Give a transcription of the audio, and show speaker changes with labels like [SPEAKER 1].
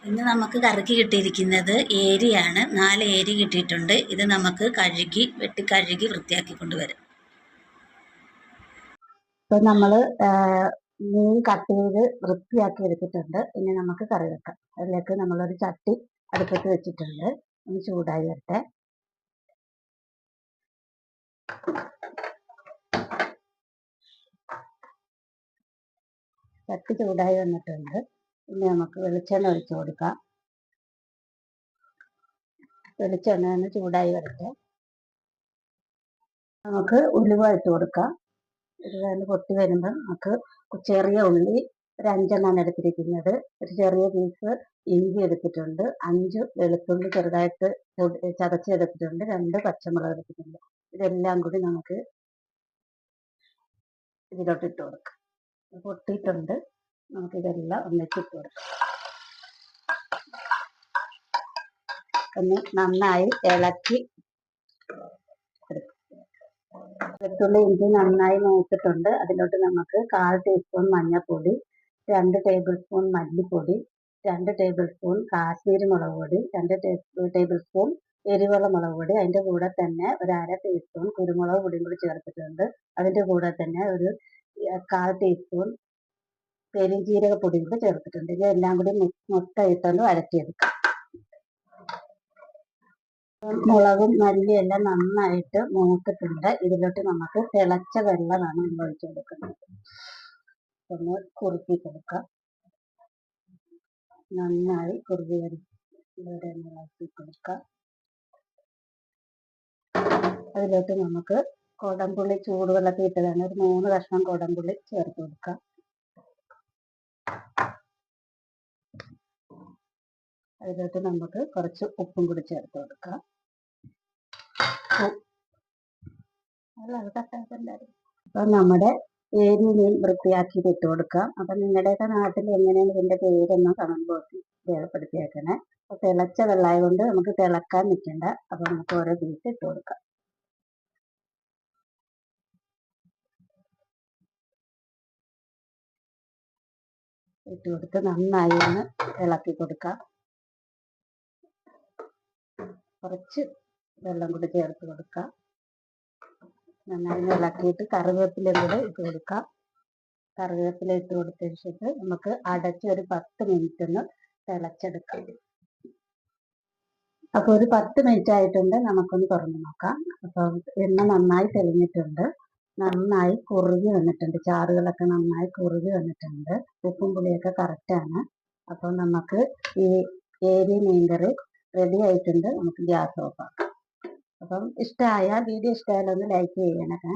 [SPEAKER 1] ഇന്ന് നമുക്ക് കറിക്ക് കിട്ടിയിരിക്കുന്നത് ഏരിയാണ്. 4 ഏരി കിട്ടിയിട്ടുണ്ട്. ഇത് നമുക്ക് വെട്ടി കഴുകി വൃത്തിയാക്കി കൊണ്ടുവരാം.
[SPEAKER 2] ഇപ്പൊ നമ്മള് മീൻ കട്ട് ചെയ്ത് വൃത്തിയാക്കി എടുത്തിട്ടുണ്ട്. ഇനി നമുക്ക് കറി വെക്കാം. അതിലേക്ക് നമ്മളൊരു ചട്ടി അടുപ്പത്ത് വെച്ചിട്ടുണ്ട്. ഒന്ന് ചൂടായി വരട്ടെ. ചട്ടി ചൂടായി വന്നിട്ടുണ്ട്. ഇനി നമുക്ക് വെളിച്ചെണ്ണ ഒഴിച്ചു കൊടുക്കാം. വെളിച്ചെണ്ണ ഒന്ന് ചൂടായി വരട്ടെ. നമുക്ക് ഉലുവ ഇട്ട് കൊടുക്കാം. ഉലുവ പൊട്ടി വരുമ്പോൾ നമുക്ക് ചെറിയ ഉള്ളി ഒരു 5 എടുത്തിരിക്കുന്നത്, ഒരു ചെറിയ പീസ് ഇഞ്ചി എടുത്തിട്ടുണ്ട്, 5 വെളുത്തുള്ളി ചെറുതായിട്ട് ചതച്ചെടുത്തിട്ടുണ്ട്, 2 പച്ചമുളക് എടുത്തിട്ടുണ്ട്. ഇതെല്ലാം കൂടി നമുക്ക് ഇതിലോട്ട് ഇട്ട് കൊടുക്കാം. പൊട്ടിയിട്ടുണ്ട്. നമുക്കിതെല്ലാം ഒന്നിച്ചിട്ട് കൊടുക്കാം. ഒന്ന് നന്നായി ഇളക്കി വെളുത്തുള്ളി ഇഞ്ചി നന്നായി മൂത്തിട്ടുണ്ട്. അതിലോട്ട് നമുക്ക് 1/4 ടീസ്പൂൺ മഞ്ഞൾപ്പൊടി, 2 ടേബിൾ സ്പൂൺ മല്ലിപ്പൊടി, 2 ടേബിൾ സ്പൂൺ കാശ്മീരി മുളക് പൊടി, 2 ടേബിൾ സ്പൂൺ എരിവുള്ള മുളക് പൊടി, അതിൻ്റെ കൂടെ തന്നെ ഒരു 1/2 ടീസ്പൂൺ കുരുമുളക് പൊടിയും കൂടി ചേർത്തിട്ടുണ്ട്. അതിൻ്റെ കൂടെ തന്നെ ഒരു 1/4 ടീസ്പൂൺ പെരുംജീരക പൊടിയും കൂടി ചേർത്തിട്ടുണ്ട്. ഇതെല്ലാം കൂടി മുട്ടയിട്ടൊന്ന് വഴറ്റിയെടുക്കാം. മുളകും മല്ലിയും എല്ലാം നന്നായിട്ട് മൂത്തിട്ടുണ്ട്. ഇതിലോട്ട് നമുക്ക് തിളച്ച വെള്ളമാണ് ഒഴിച്ചു കൊടുക്കുന്നത്. ഒന്ന് കുറുക്കി കൊടുക്കാം. നന്നായി കുറുകി ഇവിടെ ഇളക്കി കൊടുക്കാം. അതിലോട്ട് നമുക്ക് കൊടംപുളി ചൂടുവെള്ളത്തിൽ ഇട്ടതാണ്. ഒരു 3 കഷ്ണം കൊടംപുളി ചേർത്ത് കൊടുക്കാം. അതിലോട്ട് നമുക്ക് കുറച്ച് ഉപ്പും കൂടി ചേർത്ത് കൊടുക്കാം. അപ്പൊ നമ്മുടെ ഏരി മീൻ വൃത്തിയാക്കി ഇട്ട് കൊടുക്കാം. അപ്പൊ നിങ്ങളുടെയൊക്കെ നാട്ടിൽ എങ്ങനെയാണ് ഇതിന്റെ പേരൊന്നും കമന്റ് ബോക്സിൽ രേഖപ്പെടുത്തിയേക്കണേ. അപ്പൊ തിളച്ച വെള്ളമായ കൊണ്ട് നമുക്ക് തിളക്കാൻ നിൽക്കണ്ട. അപ്പൊ നമുക്ക് ഓരോ പീസ് ഇട്ട് കൊടുക്കാം. ഇട്ട് കൊടുത്ത് നന്നായി ഒന്ന് ഇളക്കി കൊടുക്കാം. കുറച്ച് വെള്ളം കൂടി ചേർത്ത് കൊടുക്കാം. നന്നായി ഇളക്കിയിട്ട് കറിവേപ്പിലയും കൂടെ ഇട്ട് കൊടുക്കാം. കറിവേപ്പില ഇട്ട് കൊടുത്തതിന് ശേഷം നമുക്ക് അടച്ച് ഒരു 10 മിനിറ്റ് ഒന്ന് തിളച്ചെടുക്കാം. അപ്പോൾ ഒരു 10 മിനിറ്റ് ആയിട്ടുണ്ട്. നമുക്കൊന്ന് തുറന്ന് നോക്കാം. അപ്പോൾ എണ്ണ നന്നായി തെളിഞ്ഞിട്ടുണ്ട്. നന്നായി കുറുകി വന്നിട്ടുണ്ട്. ചാറുകളൊക്കെ നന്നായി കുറുകി വന്നിട്ടുണ്ട്. ഉപ്പും പുളിയൊക്കെ കറക്റ്റാണ്. അപ്പോൾ നമുക്ക് ഈ ഏരി മീൻകറി റെഡി ആയിട്ടുണ്ട്. നമുക്ക് ഗ്യാസ് ഓഫ് ആക്കാം. അപ്പം വീഡിയോ ഇഷ്ടമായാൽ ഒന്ന് ലൈക്ക് ചെയ്യണേ.